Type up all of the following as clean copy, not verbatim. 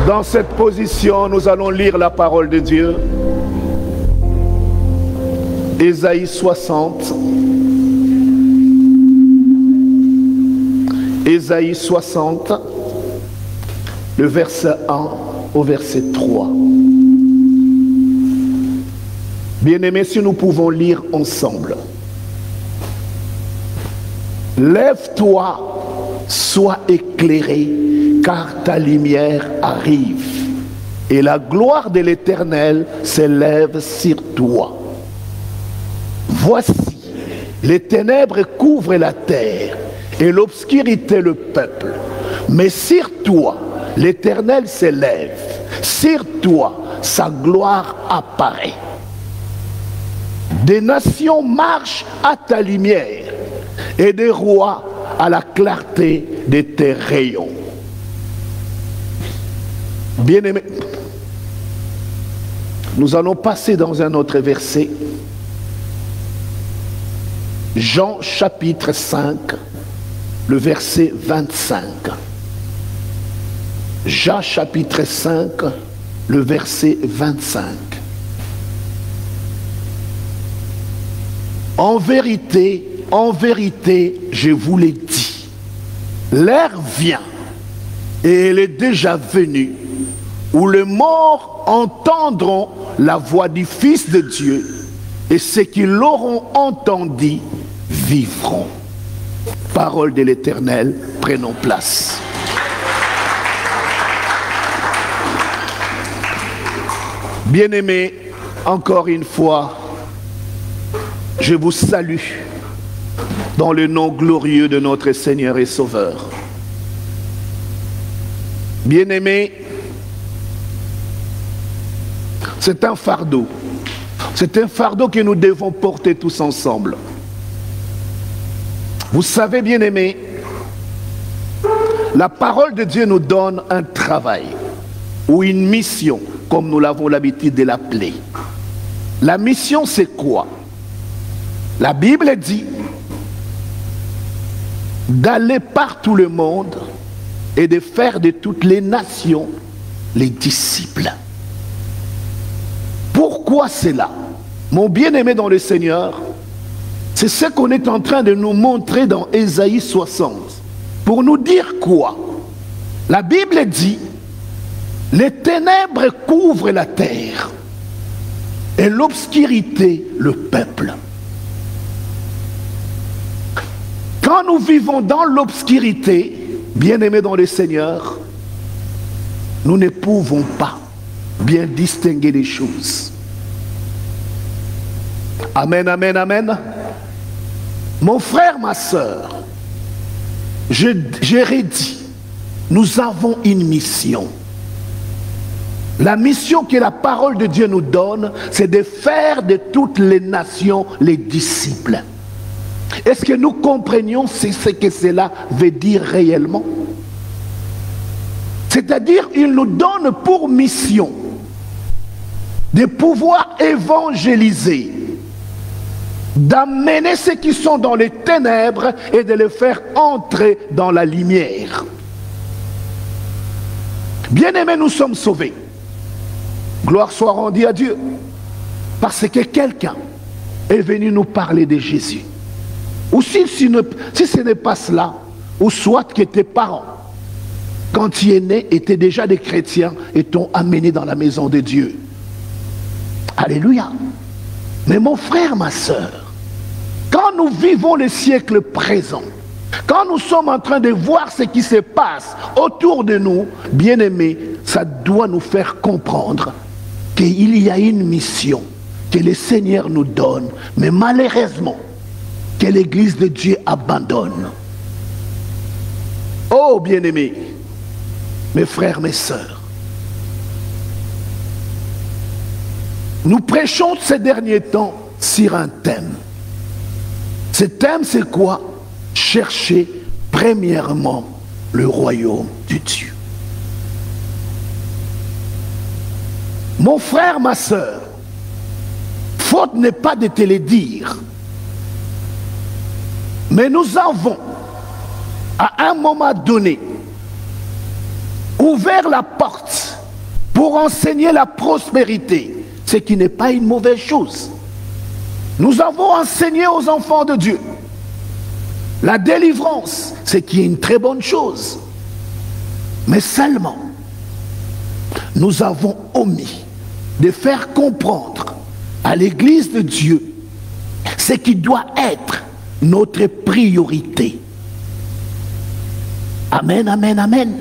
Dans cette position, nous allons lire la parole de Dieu. Ésaïe 60. Ésaïe 60, le verset 1 au verset 3. Bien-aimés, si nous pouvons lire ensemble. Lève-toi, sois éclairé, car ta lumière arrive, et la gloire de l'Éternel s'élève sur toi. Voici, les ténèbres couvrent la terre, et l'obscurité le peuple. Mais sur toi, l'Éternel s'élève, sur toi, sa gloire apparaît. Des nations marchent à ta lumière, et des rois à la clarté de tes rayons. Bien-aimés, nous allons passer dans un autre verset. Jean chapitre 5, le verset 25. Jean chapitre 5, le verset 25. En vérité, je vous l'ai dit, l'heure vient, et elle est déjà venue, où les morts entendront la voix du Fils de Dieu, et ceux qui l'auront entendu vivront. Parole de l'Éternel, prenons place. Bien-aimés, encore une fois, je vous salue dans le nom glorieux de notre Seigneur et Sauveur. Bien-aimés, c'est un fardeau. C'est un fardeau que nous devons porter tous ensemble. Vous savez, bien-aimés, la parole de Dieu nous donne un travail ou une mission, comme nous l'avons l'habitude de l'appeler. La mission, c'est quoi? La Bible dit d'aller par tout le monde et de faire de toutes les nations les disciples. Pourquoi cela? Mon bien-aimé dans le Seigneur, c'est ce qu'on est en train de nous montrer dans Ésaïe 60. Pour nous dire quoi? La Bible dit, les ténèbres couvrent la terre et l'obscurité le peuple. Quand nous vivons dans l'obscurité, bien-aimés dans le Seigneur, nous ne pouvons pas bien distinguer les choses. Amen, amen, amen. Mon frère, ma soeur, j'ai redit, nous avons une mission. La mission que la parole de Dieu nous donne, c'est de faire de toutes les nations les disciples. Est-ce que nous comprenions ce que cela veut dire réellement? C'est-à-dire, il nous donne pour mission de pouvoir évangéliser, d'amener ceux qui sont dans les ténèbres et de les faire entrer dans la lumière. Bien-aimés, nous sommes sauvés. Gloire soit rendue à Dieu. Parce que quelqu'un est venu nous parler de Jésus. Ou si ce n'est pas cela, ou soit que tes parents, quand tu es né, étaient déjà des chrétiens et t'ont amené dans la maison de Dieu. Alléluia. Mais mon frère, ma soeur, quand nous vivons le siècle présent, quand nous sommes en train de voir ce qui se passe autour de nous, bien-aimés, ça doit nous faire comprendre qu'il y a une mission que le Seigneur nous donne, mais malheureusement, que l'Église de Dieu abandonne. Oh, bien-aimés, mes frères, mes sœurs, nous prêchons ces derniers temps sur un thème. Ce thème, c'est quoi? Chercher premièrement le royaume de Dieu. Mon frère, ma sœur, faute n'est pas de te le dire. Mais nous avons, à un moment donné, ouvert la porte pour enseigner la prospérité, ce qui n'est pas une mauvaise chose. Nous avons enseigné aux enfants de Dieu la délivrance, ce qui est une très bonne chose. Mais seulement, nous avons omis de faire comprendre à l'Église de Dieu ce qui doit être notre priorité. Amen, amen, amen.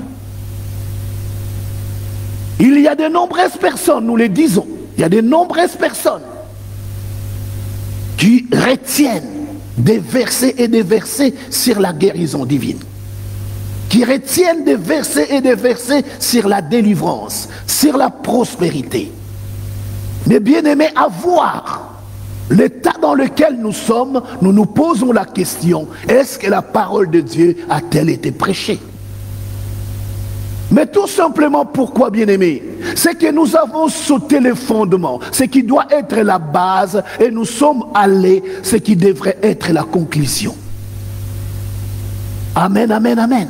Il y a de nombreuses personnes, nous le disons, il y a de nombreuses personnes qui retiennent des versets et des versets sur la guérison divine, qui retiennent des versets et des versets sur la délivrance, sur la prospérité. Mais bien aimés, à voir l'état dans lequel nous sommes, nous nous posons la question, est-ce que la parole de Dieu a-t-elle été prêchée? Mais tout simplement, pourquoi, bien aimés? C'est que nous avons sauté les fondements, ce qui doit être la base, et nous sommes allés, ce qui devrait être la conclusion. Amen, amen, amen.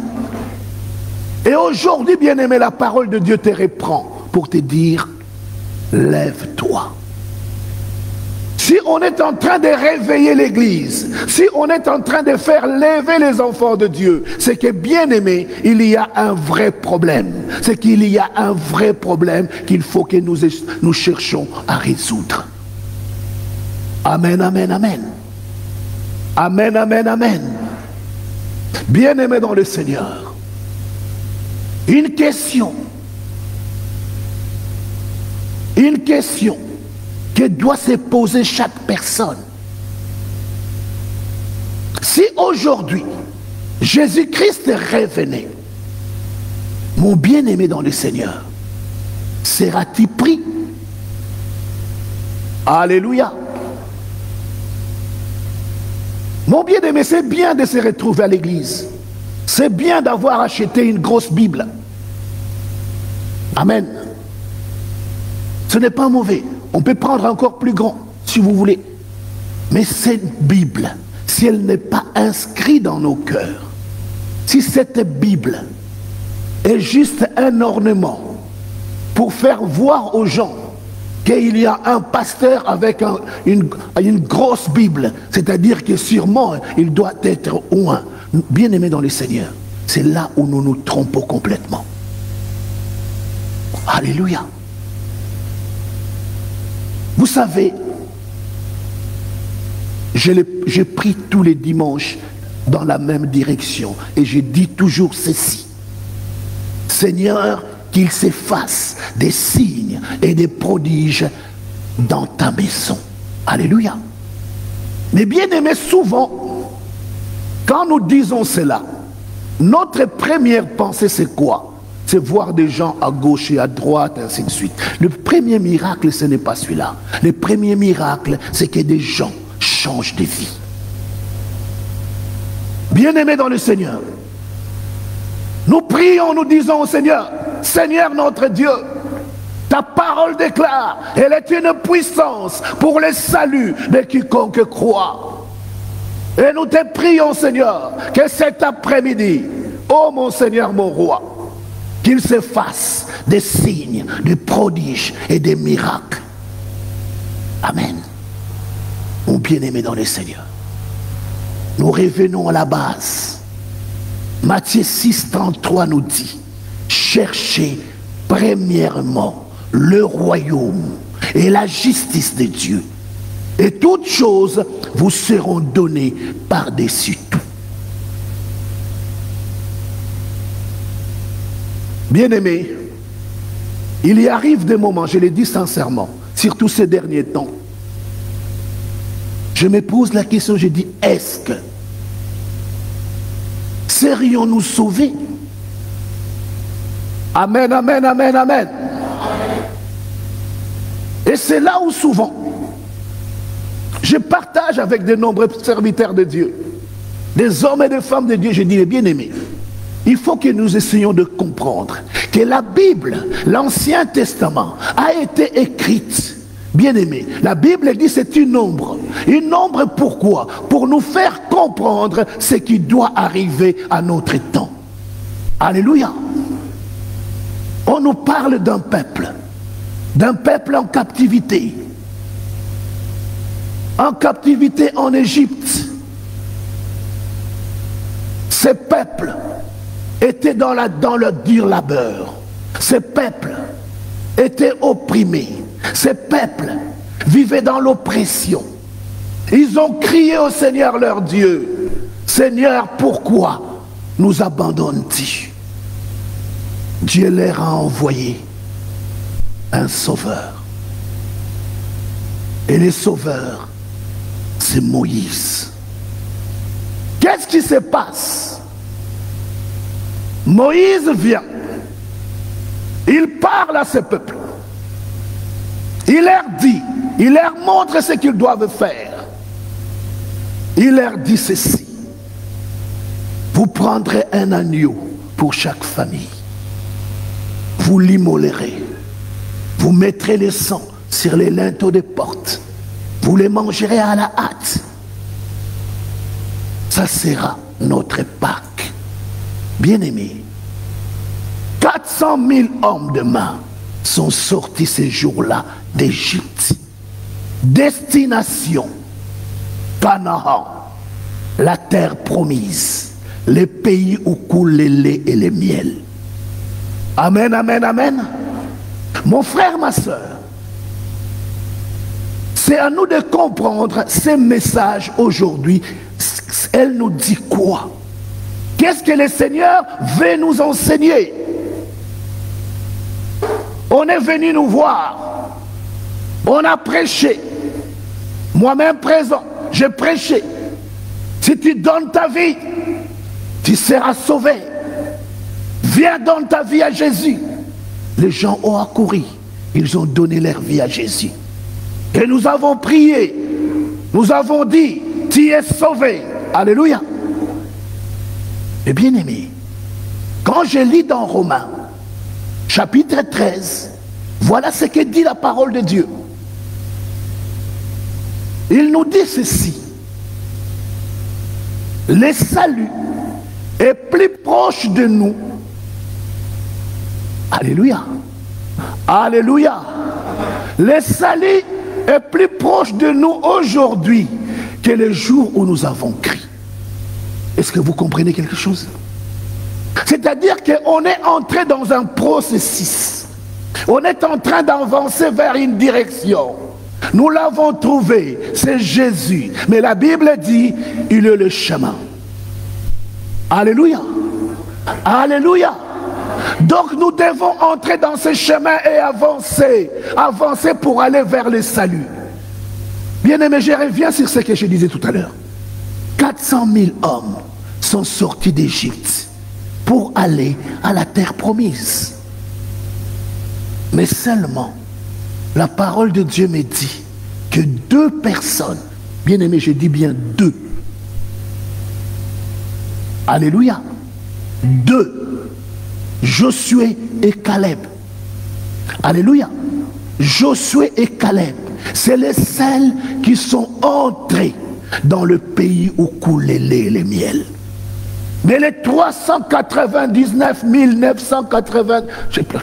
Et aujourd'hui, bien aimé, la parole de Dieu te reprend pour te dire, lève-toi. Si on est en train de réveiller l'Église, si on est en train de faire lever les enfants de Dieu, c'est que, bien aimé, il y a un vrai problème. C'est qu'il y a un vrai problème qu'il faut que nous cherchions à résoudre. Amen, amen, amen. Amen, amen, amen. Bien aimé dans le Seigneur, une question que doit se poser chaque personne. Si aujourd'hui Jésus-Christ revenait, mon bien-aimé dans le Seigneur, sera-t-il pris? Alléluia. Mon bien-aimé, c'est bien de se retrouver à l'église. C'est bien d'avoir acheté une grosse Bible. Amen. Ce n'est pas mauvais. On peut prendre encore plus grand, si vous voulez. Mais cette Bible, si elle n'est pas inscrite dans nos cœurs, si cette Bible est juste un ornement pour faire voir aux gens qu'il y a un pasteur avec une grosse Bible, c'est-à-dire que sûrement il doit être loin. Bien aimé dans le Seigneur, c'est là où nous nous trompons complètement. Alléluia. Vous savez, je prie tous les dimanches dans la même direction et je dis toujours ceci. Seigneur, qu'il s'efface des signes et des prodiges dans ta maison. Alléluia. Mais bien aimé, souvent, quand nous disons cela, notre première pensée c'est quoi? C'est voir des gens à gauche et à droite, ainsi de suite. Le premier miracle, ce n'est pas celui-là. Le premier miracle, c'est que des gens changent de vie. Bien-aimés dans le Seigneur, nous prions, nous disons au Seigneur, Seigneur notre Dieu, ta parole déclare, elle est une puissance pour le salut de quiconque croit. Et nous te prions, Seigneur, que cet après-midi, ô mon Seigneur, mon roi, qu'il se fasse des signes, des prodiges et des miracles. Amen. Mon bien-aimé dans le Seigneur, nous revenons à la base. Matthieu 6, 33 nous dit, cherchez premièrement le royaume et la justice de Dieu, et toutes choses vous seront données par-dessus tout. Bien-aimés, il y arrive des moments, je le dis sincèrement, surtout ces derniers temps, je me pose la question, je dis, est-ce que serions-nous sauvés? Amen, amen, amen, amen. Et c'est là où souvent, je partage avec de nombreux serviteurs de Dieu, des hommes et des femmes de Dieu, je dis, les bien-aimés, il faut que nous essayions de comprendre que la Bible, l'Ancien Testament, a été écrite. Bien aimé, la Bible dit c'est une ombre. Une ombre pourquoi? Pour nous faire comprendre ce qui doit arriver à notre temps. Alléluia. On nous parle d'un peuple en captivité. En captivité en Égypte. Ces peuples étaient dans le dur labeur. Ces peuples étaient opprimés. Ces peuples vivaient dans l'oppression. Ils ont crié au Seigneur leur Dieu. Seigneur, pourquoi nous abandonnes-tu? Dieu leur a envoyé un sauveur. Et le sauveur, c'est Moïse. Qu'est-ce qui se passe? Moïse vient. Il parle à ce peuple. Il leur dit, il leur montre ce qu'ils doivent faire. Il leur dit ceci. Vous prendrez un agneau pour chaque famille. Vous l'immolerez. Vous mettrez le sang sur les linteaux des portes. Vous les mangerez à la hâte. Ça sera notre Pâques. Bien-aimés, 400 000 hommes de main sont sortis ces jours-là d'Égypte. Destination, Canaan, la terre promise, les pays où coule le lait et le miel. Amen, amen, amen. Mon frère, ma soeur, c'est à nous de comprendre ces messages aujourd'hui. Elle nous dit quoi? Qu'est-ce que le Seigneur veut nous enseigner? On est venu nous voir. On a prêché. Moi-même présent, j'ai prêché. Si tu donnes ta vie, tu seras sauvé. Viens donner ta vie à Jésus. Les gens ont accouru. Ils ont donné leur vie à Jésus. Et nous avons prié. Nous avons dit, tu es sauvé. Alléluia. Et bien aimé, quand je lis dans Romains, chapitre 13, voilà ce que dit la parole de Dieu. Il nous dit ceci. Le salut est plus proche de nous. Alléluia. Alléluia. Le salut est plus proche de nous aujourd'hui que le jour où nous avons crié. Est-ce que vous comprenez quelque chose? C'est-à-dire qu'on est entré dans un processus. On est en train d'avancer vers une direction. Nous l'avons trouvé, c'est Jésus. Mais la Bible dit, il est le chemin. Alléluia. Alléluia. Donc nous devons entrer dans ce chemin et avancer. Avancer pour aller vers le salut. Bien aimé, je reviens sur ce que je disais tout à l'heure. 400 000 hommes sont sortis d'Égypte pour aller à la terre promise. Mais seulement, la parole de Dieu me dit que 2 personnes, bien aimé, je dis bien 2. Alléluia. 2. Josué et Caleb. Alléluia. Josué et Caleb, c'est les seuls qui sont entrés dans le pays où coule le lait et le miel. Mais les 399 980, je sais pas,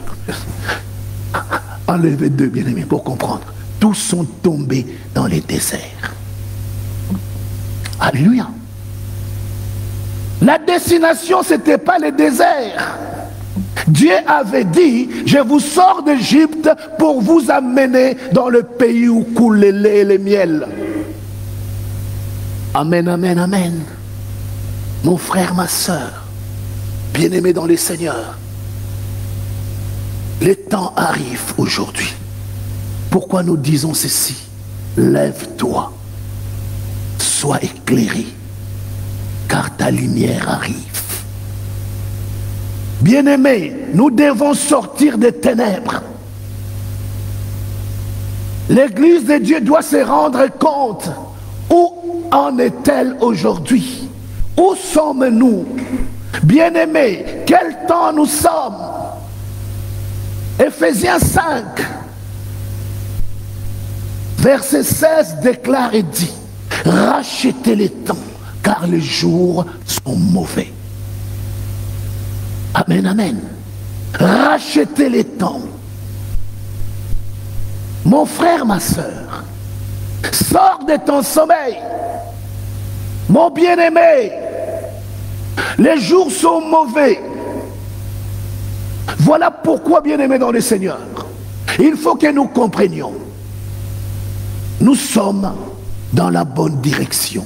enlevez 2, bien aimés, pour comprendre. Tous sont tombés dans les déserts. Alléluia. La destination, ce n'était pas le désert. Dieu avait dit, je vous sors d'Égypte pour vous amener dans le pays où coule le lait et le miel. Amen, amen, amen. Mon frère, ma soeur, bien-aimés dans le Seigneur, le temps arrive aujourd'hui. Pourquoi nous disons ceci? Lève-toi, sois éclairé, car ta lumière arrive. Bien-aimés, nous devons sortir des ténèbres. L'Église de Dieu doit se rendre compte. Où en est-elle aujourd'hui? Où sommes-nous? Bien-aimés, quel temps nous sommes? Éphésiens 5, verset 16 déclare et dit, Rachetez les temps, car les jours sont mauvais. Amen, amen. Rachetez les temps. Mon frère, ma soeur, sors de ton sommeil. Mon bien-aimé, les jours sont mauvais. Voilà pourquoi, bien-aimé dans le Seigneur, il faut que nous comprenions. Nous sommes dans la bonne direction.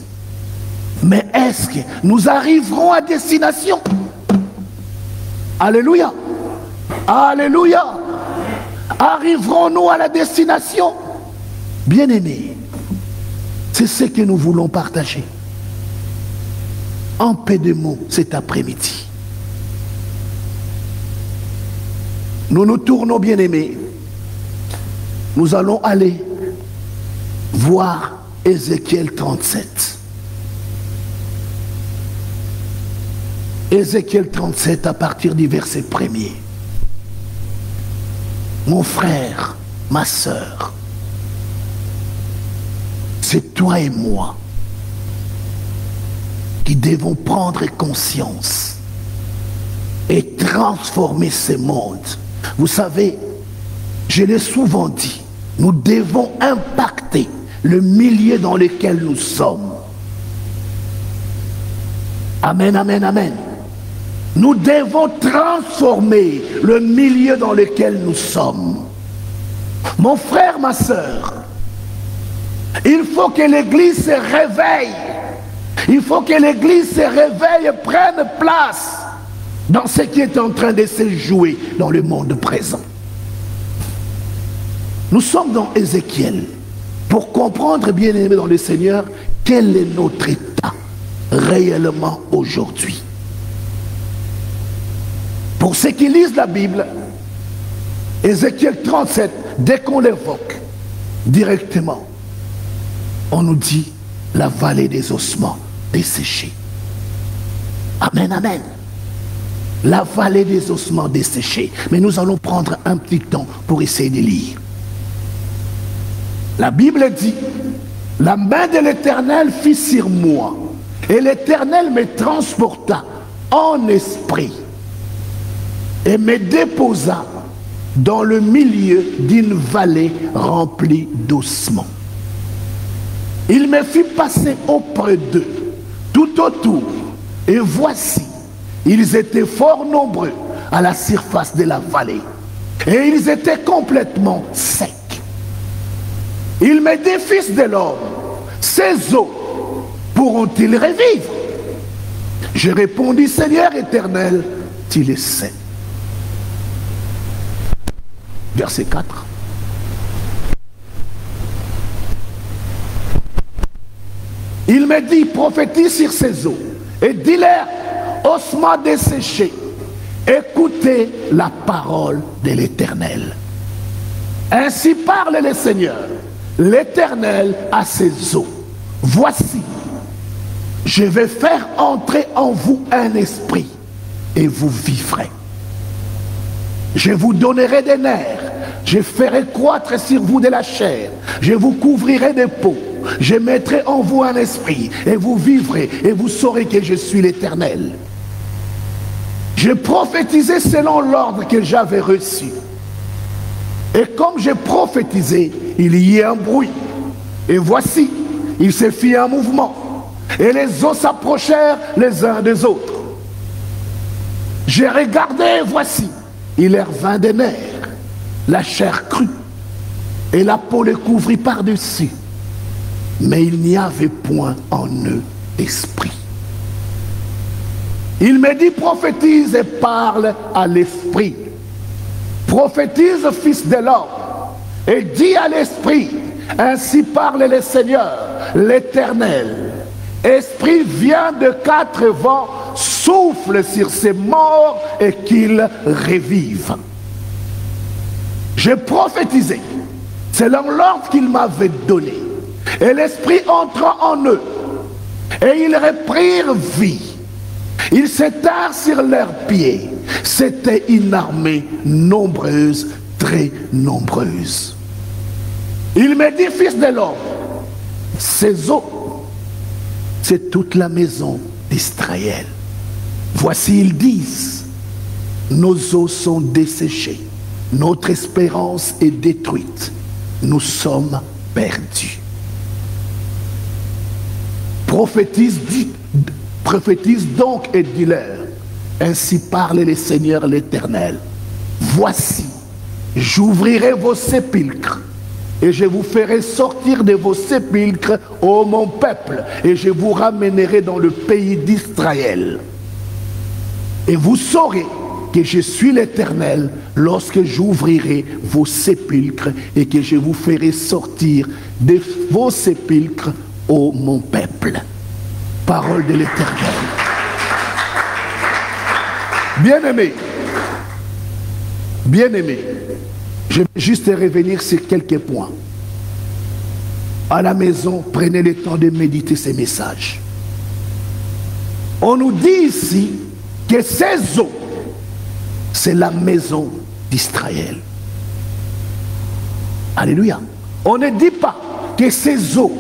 Mais est-ce que nous arriverons à destination? Alléluia. Alléluia. Arriverons-nous à la destination? Bien-aimés, c'est ce que nous voulons partager. En paix de mots cet après-midi. Nous nous tournons, bien-aimés. Nous allons aller voir Ézéchiel 37. Ézéchiel 37 à partir du verset 1er. Mon frère, ma sœur, c'est toi et moi qui devons prendre conscience et transformer ce monde. Vous savez, je l'ai souvent dit, nous devons impacter le milieu dans lequel nous sommes. Amen, amen, amen. Nous devons transformer le milieu dans lequel nous sommes. Mon frère, ma sœur, il faut que l'Église se réveille. Il faut que l'Église se réveille et prenne place dans ce qui est en train de se jouer dans le monde présent. Nous sommes dans Ézéchiel pour comprendre, bien aimé dans le Seigneur, quel est notre état réellement aujourd'hui. Pour ceux qui lisent la Bible, Ézéchiel 37, dès qu'on l'évoque directement, on nous dit la vallée des ossements desséchés. Amen, amen. La vallée des ossements desséchés. Mais nous allons prendre un petit temps pour essayer de lire. La Bible dit, la main de l'Éternel fut sur moi, et l'Éternel me transporta en esprit et me déposa dans le milieu d'une vallée remplie d'ossements. Il me fit passer auprès d'eux, tout autour, et voici, ils étaient fort nombreux à la surface de la vallée, et ils étaient complètement secs. Il me dit, fils de l'homme, ces eaux pourront-ils revivre? Je répondis, Seigneur éternel, tu le sais. Verset 4. Il me dit, prophétise sur ces eaux et dis-leur, ossements desséchés, écoutez la parole de l'Éternel. Ainsi parle le Seigneur, l'Éternel à ses eaux. Voici, je vais faire entrer en vous un esprit et vous vivrez. Je vous donnerai des nerfs, je ferai croître sur vous de la chair, je vous couvrirai de peau, je mettrai en vous un esprit et vous vivrez et vous saurez que je suis l'Éternel. Je prophétisais selon l'ordre que j'avais reçu. Et comme j'ai prophétisé, il y a un bruit. Et voici, il se fit un mouvement. Et les os s'approchèrent les uns des autres. J'ai regardé et voici, il leur vint des nerfs, la chair crue, et la peau les couvrit par-dessus. Mais il n'y avait point en eux d'esprit. Il me dit, prophétise et parle à l'esprit. Prophétise, fils de l'homme, et dis à l'esprit, ainsi parle le Seigneur, l'Éternel. Esprit vient de 4 vents, souffle sur ces morts et qu'ils revivent. J'ai prophétisé selon l'ordre qu'il m'avait donné. Et l'esprit entra en eux. Et ils reprirent vie. Ils s'étarent sur leurs pieds. C'était une armée nombreuse, très nombreuse. Il me dit, fils de l'homme, ces eaux c'est toute la maison d'Israël. Voici, ils disent, nos eaux sont desséchées, notre espérance est détruite, nous sommes perdus. Prophétise donc et dis-leur, ainsi parle le Seigneur l'Éternel. Voici, j'ouvrirai vos sépulcres et je vous ferai sortir de vos sépulcres, ô mon peuple, et je vous ramènerai dans le pays d'Israël. Et vous saurez que je suis l'Éternel lorsque j'ouvrirai vos sépulcres et que je vous ferai sortir de vos sépulcres, ô mon peuple. Parole de l'Éternel. Bien-aimés, bien-aimés, je vais juste revenir sur quelques points. À la maison, prenez le temps de méditer ces messages. On nous dit ici que ces eaux, c'est la maison d'Israël. Alléluia. On ne dit pas que ces eaux,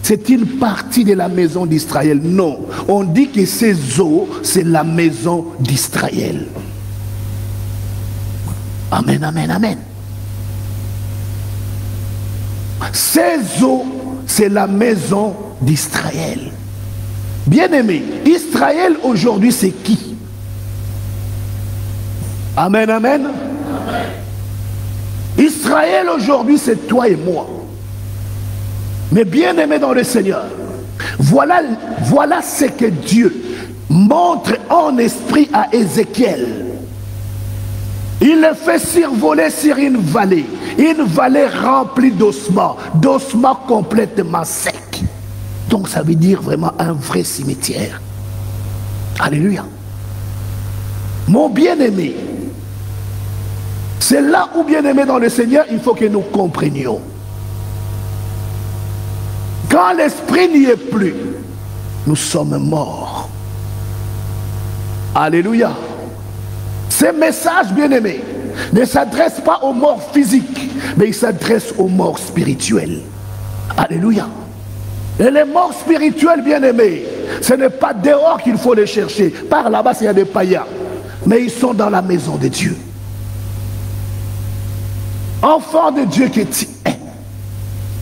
c'est une partie de la maison d'Israël. Non. On dit que ces eaux, c'est la maison d'Israël. Amen, amen, amen. Ces eaux, c'est la maison d'Israël. Bien-aimé, Israël aujourd'hui, c'est qui? Amen, amen. Amen. Israël aujourd'hui, c'est toi et moi. Mais bien-aimé dans le Seigneur, voilà ce que Dieu montre en esprit à Ézéchiel. Il le fait survoler sur une vallée remplie d'ossements complètement secs. Donc ça veut dire vraiment un vrai cimetière. Alléluia. Mon bien-aimé, c'est là où, bien-aimé dans le Seigneur, il faut que nous comprenions. Quand l'esprit n'y est plus, nous sommes morts. Alléluia. Ce message, bien-aimé, ne s'adresse pas aux morts physiques, mais il s'adresse aux morts spirituelles. Alléluia. Et les morts spirituels, bien-aimés, ce n'est pas dehors qu'il faut les chercher. Par là-bas, il y a des païens. Mais ils sont dans la maison de Dieu. Enfant de Dieu que tu es,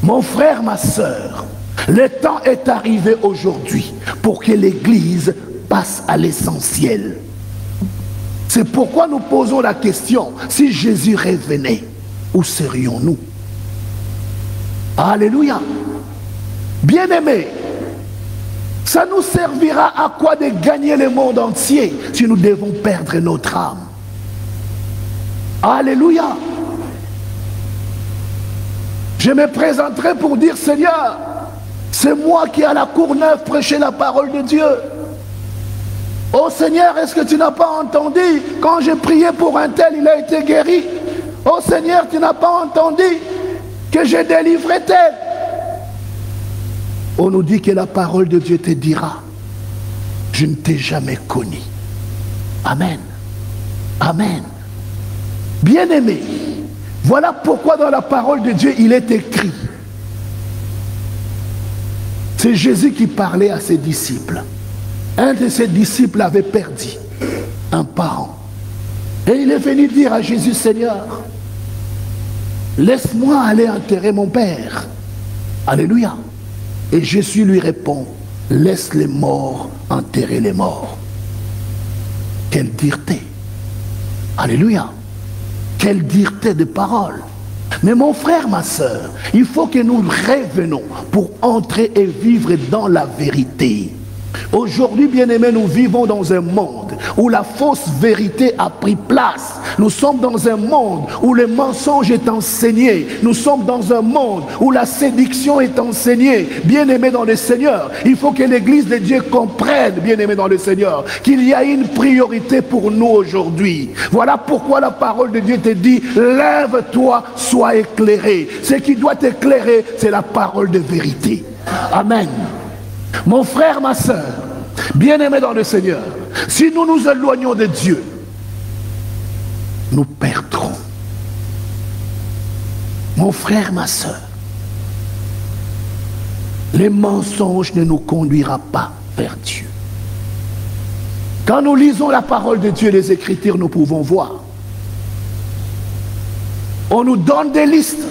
mon frère, ma soeur, le temps est arrivé aujourd'hui pour que l'Église passe à l'essentiel. C'est pourquoi nous posons la question, si Jésus revenait, où serions-nous? Alléluia. Bien-aimés, ça nous servira à quoi de gagner le monde entier si nous devons perdre notre âme? Alléluia. Je me présenterai pour dire, Seigneur, c'est moi qui à la Courneuve prêcher la parole de Dieu. Oh Seigneur, est-ce que tu n'as pas entendu quand j'ai prié pour un tel, il a été guéri? Oh Seigneur, tu n'as pas entendu que j'ai délivré tel? On nous dit que la parole de Dieu te dira, je ne t'ai jamais connu. Amen. Amen. Bien-aimé, voilà pourquoi dans la parole de Dieu, il est écrit. C'est Jésus qui parlait à ses disciples. Un de ses disciples avait perdu un parent. Et il est venu dire à Jésus, Seigneur, laisse-moi aller enterrer mon père. Alléluia. Et Jésus lui répond, laisse les morts enterrer les morts. Quelle dureté. Alléluia. Quelle dureté de parole. Mais mon frère, ma soeur, il faut que nous revenons pour entrer et vivre dans la vérité. Aujourd'hui, bien-aimés, nous vivons dans un monde où la fausse vérité a pris place. Nous sommes dans un monde où le mensonge est enseigné. Nous sommes dans un monde où la séduction est enseignée. Bien-aimés dans le Seigneur, il faut que l'Église de Dieu comprenne, bien-aimés dans le Seigneur, qu'il y a une priorité pour nous aujourd'hui. Voilà pourquoi la parole de Dieu te dit, lève-toi, sois éclairé. Ce qui doit t'éclairer, c'est la parole de vérité. Amen. Mon frère, ma soeur, bien-aimés dans le Seigneur, si nous nous éloignons de Dieu, nous perdrons. Mon frère, ma soeur, Les mensonges ne nous conduira pas vers Dieu. Quand nous lisons la parole de Dieu et les Écritures, nous pouvons voir. On nous donne des listes.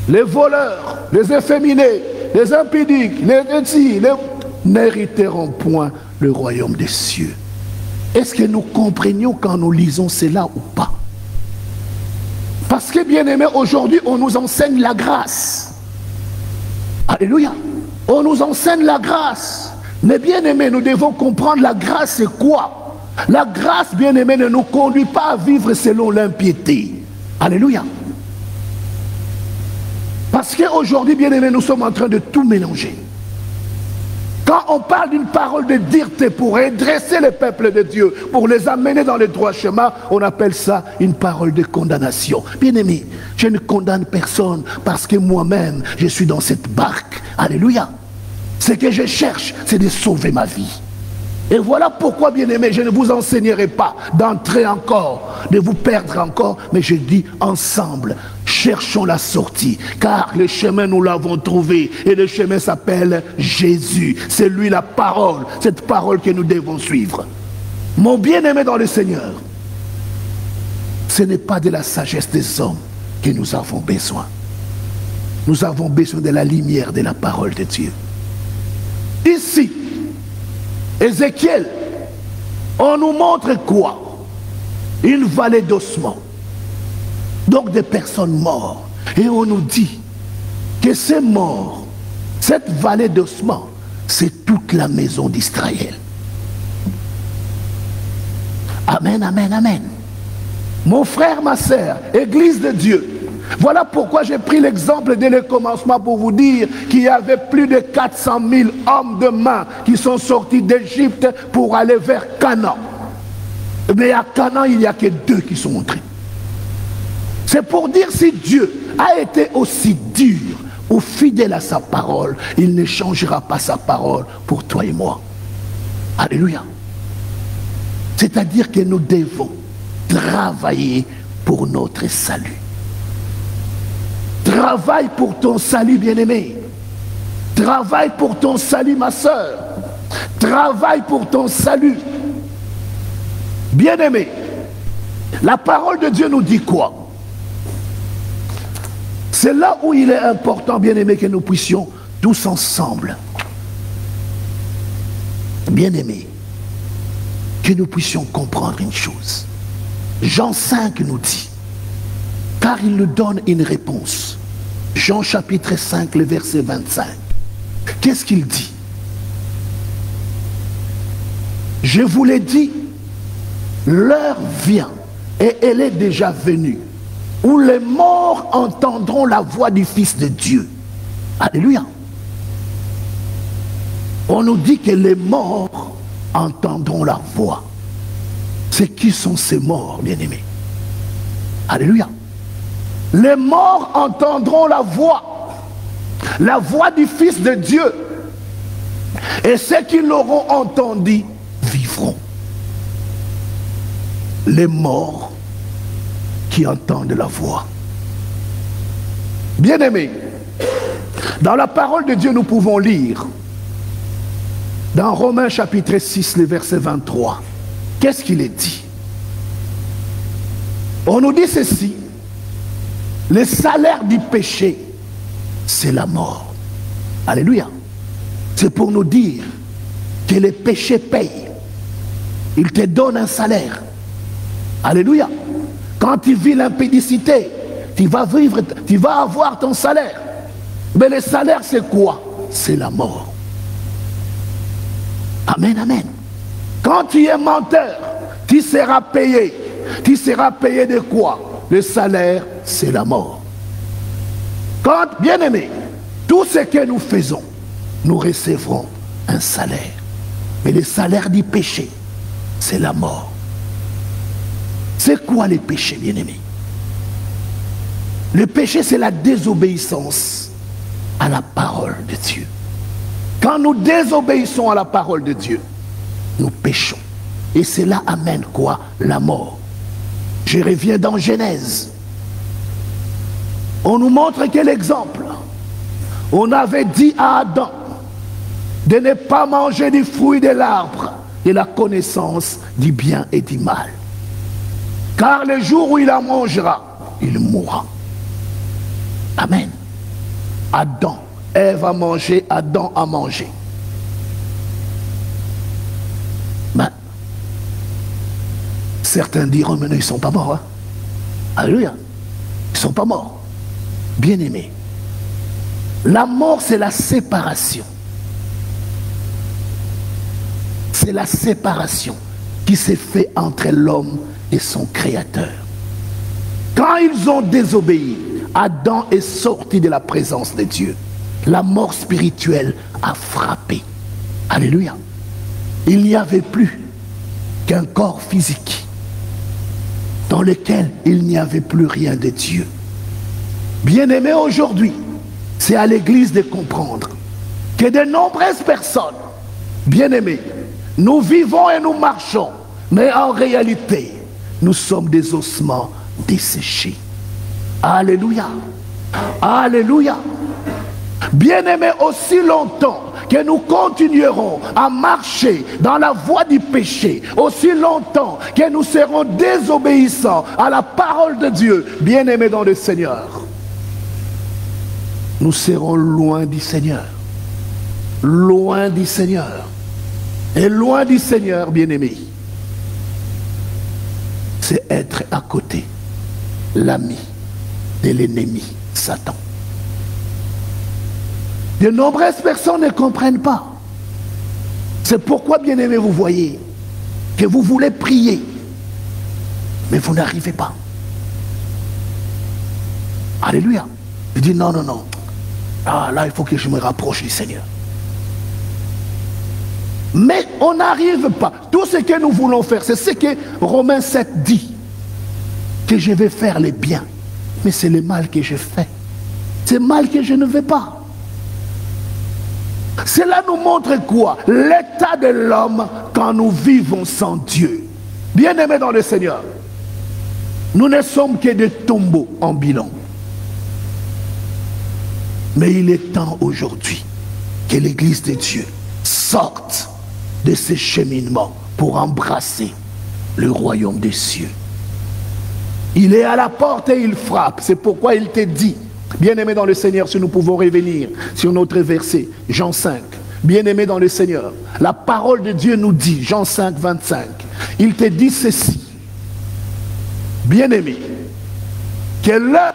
Les voleurs, les efféminés, les impudiques, les n'hériteront point le royaume des cieux. Est-ce que nous comprenions quand nous lisons cela ou pas? Parce que, bien aimé, aujourd'hui, on nous enseigne la grâce. Alléluia. On nous enseigne la grâce. Mais bien aimé, nous devons comprendre la grâce, c'est quoi? La grâce, bien aimé, ne nous conduit pas à vivre selon l'impiété. Alléluia. Parce qu'aujourd'hui, bien aimé, nous sommes en train de tout mélanger. Quand on parle d'une parole de dureté pour redresser le peuple de Dieu, pour les amener dans le droit chemin, on appelle ça une parole de condamnation. Bien aimé, je ne condamne personne parce que moi-même, je suis dans cette barque. Alléluia. Ce que je cherche, c'est de sauver ma vie. Et voilà pourquoi, bien aimé, je ne vous enseignerai pas d'entrer encore, de vous perdre encore, mais je dis ensemble, cherchons la sortie, car le chemin nous l'avons trouvé, et le chemin s'appelle Jésus. C'est lui la parole, cette parole que nous devons suivre. Mon bien-aimé dans le Seigneur, ce n'est pas de la sagesse des hommes que nous avons besoin. Nous avons besoin de la lumière de la parole de Dieu. Ici, Ézéchiel, on nous montre quoi? Une vallée d'ossements. Donc des personnes mortes. Et on nous dit que ces morts, cette vallée d'ossements, c'est toute la maison d'Israël. Amen, amen, amen. Mon frère, ma sœur, Église de Dieu, voilà pourquoi j'ai pris l'exemple dès le commencement pour vous dire qu'il y avait plus de 400 000 hommes de main qui sont sortis d'Égypte pour aller vers Canaan. Mais à Canaan, il n'y a que 2 qui sont entrés. C'est pour dire si Dieu a été aussi dur ou fidèle à sa parole, il ne changera pas sa parole pour toi et moi. Alléluia. C'est-à-dire que nous devons travailler pour notre salut. Travaille pour ton salut, bien-aimé. Travaille pour ton salut, ma soeur. Travaille pour ton salut. Bien-aimé, la parole de Dieu nous dit quoi? C'est là où il est important, bien-aimé, que nous puissions tous ensemble, bien-aimé, que nous puissions comprendre une chose. Jean 5 nous dit, car il nous donne une réponse. Jean chapitre 5, le verset 25. Qu'est-ce qu'il dit? Je vous l'ai dit, l'heure vient, et elle est déjà venue, où les morts entendront la voix du Fils de Dieu. Alléluia. On nous dit que les morts entendront la voix. C'est qui sont ces morts, bien-aimés? Alléluia. Les morts entendront la voix du Fils de Dieu. Et ceux qui l'auront entendu vivront. Les morts qui entendent la voix. Bien-aimés, dans la parole de Dieu, nous pouvons lire, dans Romains chapitre 6, le verset 23, qu'est-ce qu'il est dit? On nous dit ceci, le salaire du péché, c'est la mort. Alléluia. C'est pour nous dire que le péché paye. Il te donne un salaire. Alléluia. Quand tu vis l'impudicité, tu vas avoir ton salaire. Mais le salaire, c'est quoi? C'est la mort. Amen, amen. Quand tu es menteur, tu seras payé. Tu seras payé de quoi? Le salaire, c'est la mort. Quand, bien aimé, tout ce que nous faisons, nous recevrons un salaire. Mais le salaire du péché, c'est la mort. C'est quoi le péché, bien aimé? Le péché, c'est la désobéissance à la parole de Dieu. Quand nous désobéissons à la parole de Dieu, nous péchons. Et cela amène quoi? La mort. Je reviens dans Genèse. On nous montre quel exemple? On avait dit à Adam de ne pas manger du fruit de l'arbre de la connaissance du bien et du mal. Car le jour où il en mangera, il mourra. Amen. Adam, Ève a mangé, Adam a mangé. Mais certains diront, mais non, ils ne sont pas morts. Hein? Alléluia. Ils ne sont pas morts. Bien-aimés. La mort, c'est la séparation. C'est la séparation qui s'est faite entre l'homme et son Créateur. Quand ils ont désobéi, Adam est sorti de la présence de Dieu. La mort spirituelle a frappé. Alléluia. Il n'y avait plus qu'un corps physique dans lequel il n'y avait plus rien de Dieu. Bien-aimés, aujourd'hui, c'est à l'Église de comprendre que de nombreuses personnes, bien-aimés, nous vivons et nous marchons, mais en réalité, nous sommes des ossements desséchés. Alléluia. Alléluia. Bien-aimés, aussi longtemps que nous continuerons à marcher dans la voie du péché, aussi longtemps que nous serons désobéissants à la parole de Dieu, bien-aimés dans le Seigneur, nous serons loin du Seigneur. Loin du Seigneur. Et loin du Seigneur, bien-aimés, c'est être à côté, l'ami de l'ennemi, Satan. De nombreuses personnes ne comprennent pas. C'est pourquoi, bien-aimés, vous voyez que vous voulez prier, mais vous n'arrivez pas. Alléluia. Je dis non, non, non. Ah, là, il faut que je me rapproche du Seigneur. Mais on n'arrive pas. Tout ce que nous voulons faire, c'est ce que Romains 7 dit. Que je vais faire le bien. Mais c'est le mal que je fais. C'est le mal que je ne veux pas. Cela nous montre quoi? L'état de l'homme quand nous vivons sans Dieu. Bien-aimés dans le Seigneur, nous ne sommes que des tombeaux en bilan. Mais il est temps aujourd'hui que l'Église de Dieu sorte de ce cheminement pour embrasser le royaume des cieux. Il est à la porte et il frappe. C'est pourquoi il te dit, bien-aimé dans le Seigneur, si nous pouvons revenir sur notre verset, Jean 5. Bien-aimé dans le Seigneur, la parole de Dieu nous dit, Jean 5, 25, il te dit ceci, bien-aimé, que l'heure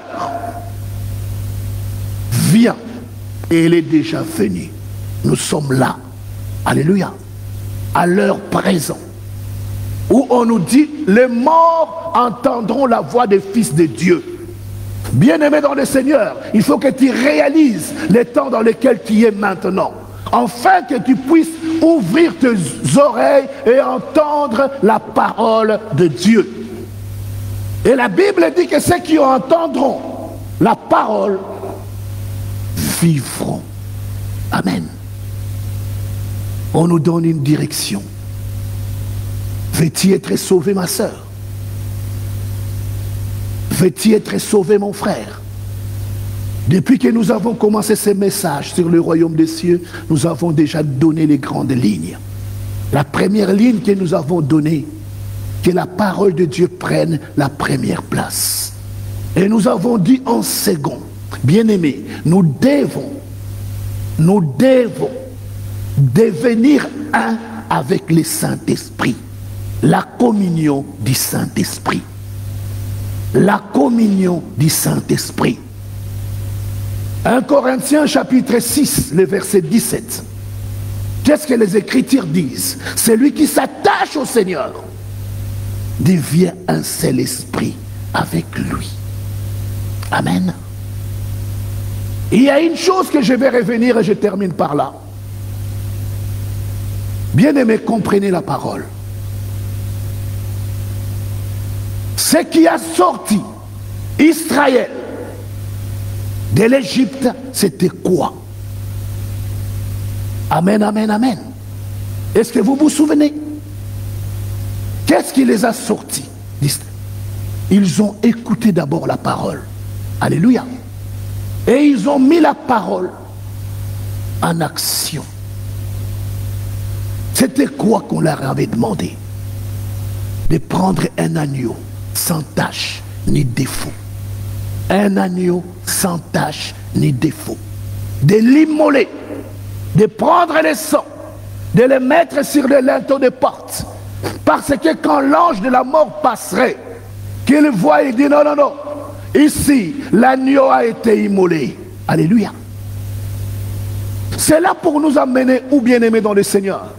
vient, et elle est déjà venue. Nous sommes là, alléluia, à l'heure présente, où on nous dit, les morts entendront la voix des fils de Dieu. Bien-aimé dans le Seigneur, il faut que tu réalises les temps dans lesquels tu es maintenant, afin que tu puisses ouvrir tes oreilles et entendre la parole de Dieu. Et la Bible dit que ceux qui entendront la parole vivront. Amen. On nous donne une direction. Veux-tu être sauvé, ma soeur? Veux-tu être sauvé, mon frère? Depuis que nous avons commencé ces messages sur le royaume des cieux, nous avons déjà donné les grandes lignes. La première ligne que nous avons donnée, que la parole de Dieu prenne la première place. Et nous avons dit en second, bien-aimés, nous devons devenir un avec le Saint-Esprit. La communion du Saint-Esprit. La communion du Saint-Esprit. 1 Corinthiens chapitre 6, le verset 17. Qu'est-ce que les Écritures disent? Celui qui s'attache au Seigneur devient un seul esprit avec lui. Amen. Il y a une chose que je vais revenir et je termine par là. Bien-aimés, comprenez la parole. Ce qui a sorti Israël de l'Égypte, c'était quoi? Amen, amen, amen. Est-ce que vous vous souvenez? Qu'est-ce qui les a sortis? Ils ont écouté d'abord la parole. Alléluia. Et ils ont mis la parole en action. C'était quoi qu'on leur avait demandé? De prendre un agneau sans tache ni défaut. Un agneau sans tache ni défaut. De l'immoler, de prendre les sangs, de les mettre sur le linteau de porte. Parce que quand l'ange de la mort passerait, qu'il voit, il dit non, non, non. Ici, l'agneau a été immolé. Alléluia. C'est là pour nous amener, ou bien aimé dans le Seigneur,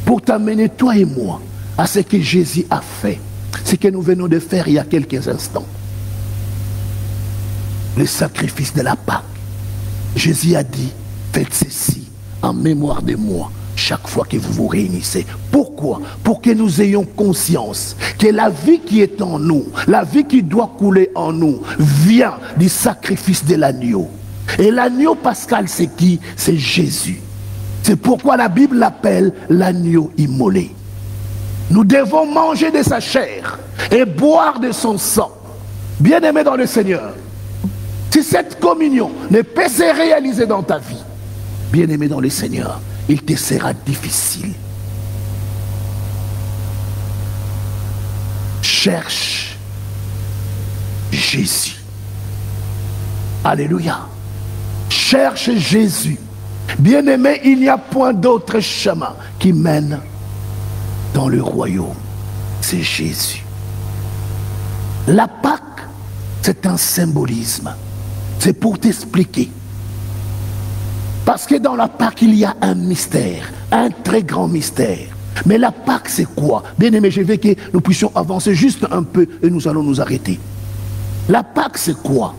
pour t'amener toi et moi à ce que Jésus a fait, ce que nous venons de faire il y a quelques instants. Le sacrifice de la Pâque. Jésus a dit, faites ceci en mémoire de moi chaque fois que vous vous réunissez. Pourquoi? Pour que nous ayons conscience que la vie qui est en nous, la vie qui doit couler en nous, vient du sacrifice de l'agneau. Et l'agneau pascal, c'est qui? C'est Jésus. C'est pourquoi la Bible l'appelle l'agneau immolé. Nous devons manger de sa chair et boire de son sang. Bien-aimé dans le Seigneur, si cette communion ne peut se réaliser dans ta vie, bien-aimé dans le Seigneur, il te sera difficile. Cherche Jésus. Alléluia. Cherche Jésus. Bien-aimé, il n'y a point d'autre chemin qui mène dans le royaume. C'est Jésus. La Pâque, c'est un symbolisme. C'est pour t'expliquer. Parce que dans la Pâque, il y a un mystère, un très grand mystère. Mais la Pâque, c'est quoi? Bien-aimé, je veux que nous puissions avancer juste un peu et nous allons nous arrêter. La Pâque, c'est quoi?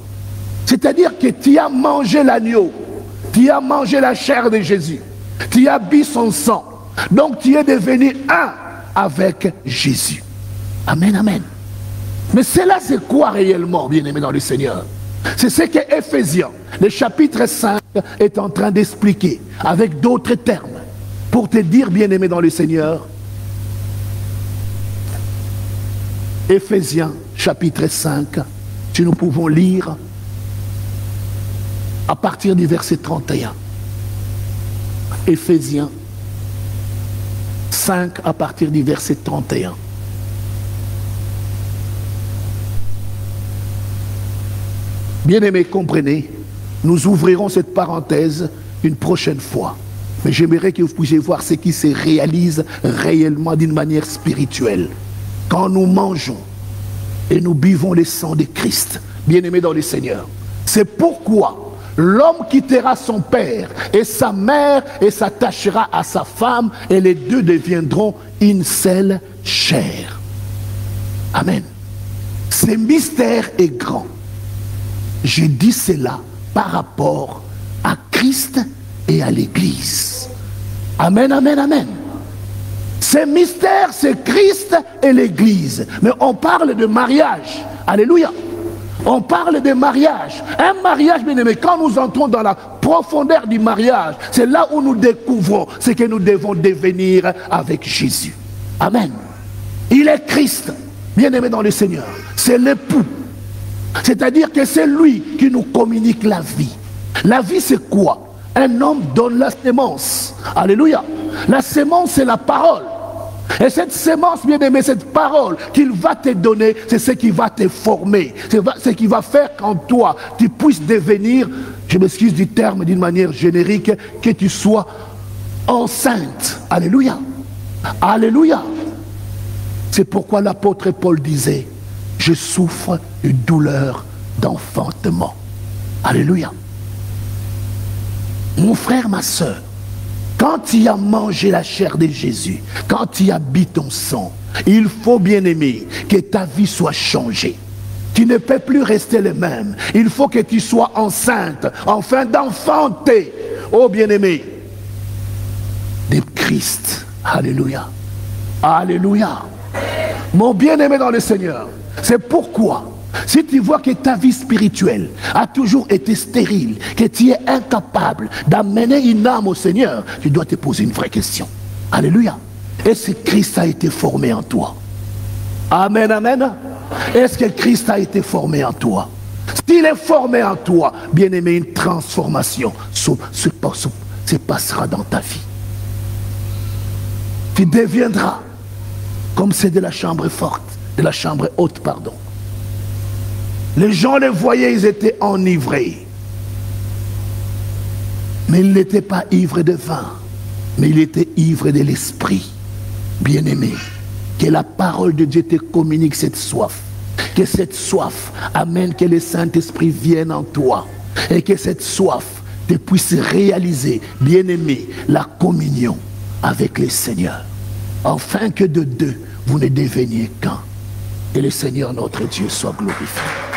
C'est-à-dire que tu as mangé l'agneau, tu as mangé la chair de Jésus, tu as bu son sang. Donc tu es devenu un avec Jésus. Amen, amen. Mais cela, c'est quoi réellement, bien-aimé dans le Seigneur? C'est ce que Éphésiens, le chapitre 5, est en train d'expliquer avec d'autres termes. Pour te dire, bien-aimé dans le Seigneur, Éphésiens, chapitre 5, si nous pouvons lire à partir du verset 31. Éphésiens 5 à partir du verset 31. Bien-aimés, comprenez, nous ouvrirons cette parenthèse une prochaine fois. Mais j'aimerais que vous puissiez voir ce qui se réalise réellement d'une manière spirituelle. Quand nous mangeons et nous buvons le sang de Christ, bien-aimés dans le Seigneur, c'est pourquoi l'homme quittera son père et sa mère et s'attachera à sa femme et les deux deviendront une seule chair. Amen. Ce mystère est grand. Je dis cela par rapport à Christ et à l'Église. Amen, amen, amen. Ce mystère, c'est Christ et l'Église. Mais on parle de mariage. Alléluia. On parle de mariage. Un mariage, bien aimé, quand nous entrons dans la profondeur du mariage, c'est là où nous découvrons ce que nous devons devenir avec Jésus. Amen. Il est Christ, bien aimé dans le Seigneur. C'est l'époux. C'est-à-dire que c'est lui qui nous communique la vie. La vie, c'est quoi? Un homme donne la sémence. Alléluia. La sémence, c'est la parole. Et cette sémence, bien aimé, cette parole qu'il va te donner, c'est ce qui va te former. C'est ce qui va faire qu'en toi, tu puisses devenir, je m'excuse du terme d'une manière générique, que tu sois enceinte. Alléluia. Alléluia. C'est pourquoi l'apôtre Paul disait, je souffre une douleur d'enfantement. Alléluia. Mon frère, ma soeur, quand tu as mangé la chair de Jésus, quand tu as bu ton sang, il faut, bien aimer, que ta vie soit changée. Tu ne peux plus rester le même. Il faut que tu sois enceinte, afin d'enfanter, oh bien-aimé, de Christ. Alléluia. Alléluia. Mon bien-aimé dans le Seigneur, c'est pourquoi, si tu vois que ta vie spirituelle a toujours été stérile, que tu es incapable d'amener une âme au Seigneur, tu dois te poser une vraie question. Alléluia. Est-ce que Christ a été formé en toi? Amen, amen. Est-ce que Christ a été formé en toi? S'il est formé en toi, bien-aimé, une transformation se passera dans ta vie. Tu deviendras comme c'est de la chambre forte, de la chambre haute, pardon. Les gens les voyaient, ils étaient enivrés. Mais ils n'étaient pas ivres de vin, mais ils étaient ivres de l'esprit. Bien-aimé, que la parole de Dieu te communique cette soif. Que cette soif amène que le Saint-Esprit vienne en toi. Et que cette soif te puisse réaliser, bien-aimé, la communion avec le Seigneur. Afin que de deux, vous ne deveniez qu'un. Et le Seigneur notre Dieu soit glorifié.